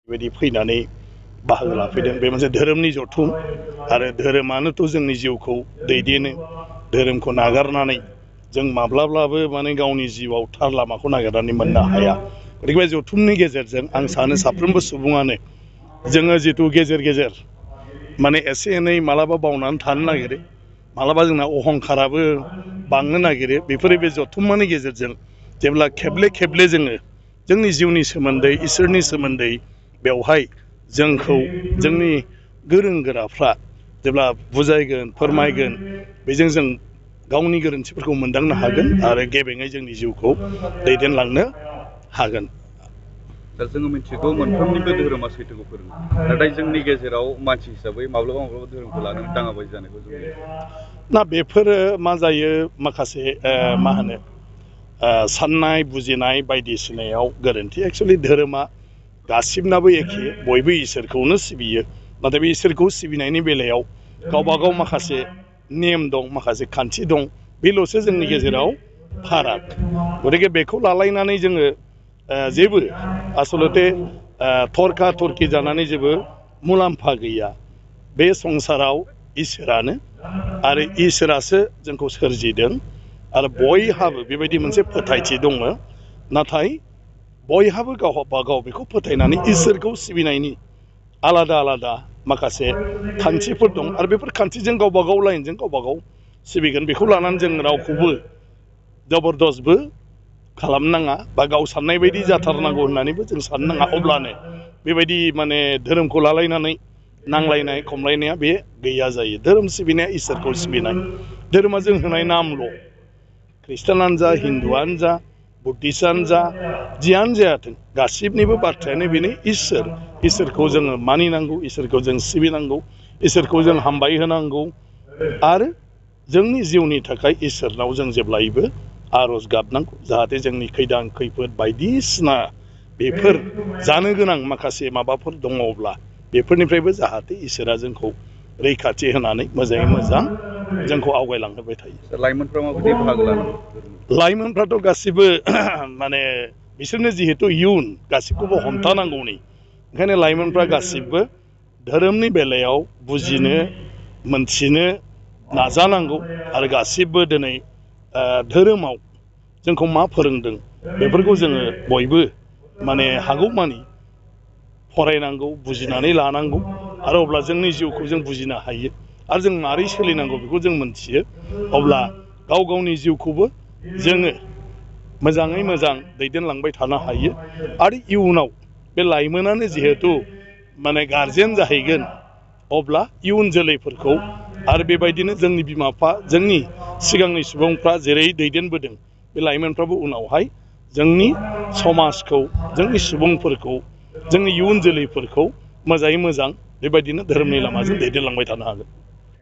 बेबायदि फैनानै बाहागो लाफैदों बे मोनसे धोरोमनि जथुम आरो धोरोमानोथ' जोंनि जिउखौ दैदेनो धोरोमखौ नागारनानै जों माब्लाब्लाबो माने गावनि जिउआव थार लामाखौ नागिरनानै मोननो हाया गतिके बे जथुमनि गेजेरजों आं सानो साफ्रोमबो सुबुङानो जोङो जितु गेजेर गेजेर माने एसे एनै मालाबा बावनानै थानो नागिरो मालाबा जोंना अहंखाराबो बांनो नागिरो बेफोरो बे जथुम्मानि गेजेरजों जेब्ला खेबले खेबले जोङो जोंनि जिउनि सोमोन्दै इसोरनि सोमोन्दै बेवहाय जोंखौ जोंनि गोरों गोराफ्रा जेब्ला बुजायगोन फोरमायगोन बेजों जों गावनि गोरोन्थिफोरखौ मोनदांनो हागोन आरो गेबेङै जोंनि जिउखौ दैदेनलांनो हागोन। दा जोङो मिथिगौ मोनफ्रोमनिबो धोरोमा सैथोखौ फोरोङो नाथाय जोंनि गेजेराव मानसि हिसाबै माब्लाबा माब्लाबा धोरोमखौ लानानै दाङाबाजि जानायखौ जों ना बेफोरो मा जायो माखासे मा होनो साननाय बुजिनाय बायदिसिनायाव गोरोन्थि एक्सुवेलि धोरोमा गासिबनाबो एखे बयबो इसोरखौनो सिबियो नाथाय बे इसोरखौ सिबिनायनि बेलायाव गावबा गाव माखासे नेम दं माखासे खान्थि दं बेल'सो जोंनि गेजेराव फाराग गतिके बेखौ लालायनानै जोङो जेबो आसलते थरखा थरखि जानानै जेबो मुलाम्फा गैया बे संसाराव इसोरानो आरो इसोरासो जोंखौ सोरजिदों आरो बयहाबो बेबायदि मोनसे फोथायथि दङ नाथाय बयहाबो गावबा गाव बेखौ फोथायनानै इसोरखौ सिबिनायनि आलादा आलादा माखासे खान्थिफोर दं आरो बेफोर खान्थिजों गावबा गाव लाइनजों गावबा गाव सिबिगोन बेखौ लानानै जों रावखौबो जबरदस्तबो खालामनाङा बा गाव साननाय बायदि जाथारनांगौ होननानैबो जों साननो नाङा अब्लानो बेबायदि माने धोरोमखौ लालायनानै नांलायनाय खमलायनाया बे गैया जायो धोरोम सिबिनाया इसोरखौ सिबिनाय धोरोमा जों होनाय नामल' खृष्टानानो जा हिन्दुआनो जा बुद्धिस्टआनो जा जियानो जायाथों गासिबनिबो बाथ्रायानो बेनो इसोरखौ जोङो मानिनांगौ इसोरखौ जों सिबिनांगौ इसोरखौ जों हामबाय होनांगौ आरो जोंनि जिउनि थाखाय इसोरनाव जों जेब्लायबो आर'ज गाबनांगौ जाहाथे जोंनि खैदां खैफोद बायदिसिना बेफोर जानो गोनां माखासे माबाफोर दङब्ला बेफोरनिफ्रायबो जाहाथे इसोरा जोंखौ रैखाथि होनानै मोजाङै मोजां जोंखौ आवगायलांहोबाय थायो। लाइमोनफ्रा माबायदि बाहागो लानांगौ? लाइमोनफ्राथ' गासिबो माने बिसोरनो जिहेथु इयुन गासिबखौबो हमथानांगौनि ओंखायनो लाइमोनफ्रा गासिबो धोरोमनि बेलायाव बुजिनो मोनथिनो नाजानांगौ आरो गासिबो दिनै धोरोमाव जोंखौ मा फोरोंदों बेफोरखौ जोङो बयबो माने हागौमानि फरायनांगौ बुजिनानै लानांगौ आरो अब्ला जोंनि जिउखौ जों बुजिनो हायो आरो जों मारै सोलिनांगौ बेखौ जों मोनथियो अब्ला गाव गावनि जिउखौबो जोङो मोजाङै मोजां दैदेनलांबाय थानो हायो आरो इयुनाव बे लाइमोनानो जिहेथु माने गारजेन जाहैगोन अब्ला इयुन जोलैफोरखौ आरो बेबायदिनो जोंनि बिमा बिफा जोंनि सिगांनि सुबुंफ्रा जेरै दैदेनबोदों बे लाइमोनफ्राबो उनावहाय जोंनि समाजखौ जोंनि सुबुंफोरखौ जोंनि इयुन जोलैफोरखौ मोजाङै मोजां बेबायदिनो धोरोमनि लामाजों दैदेनलांबाय थानो हागोन।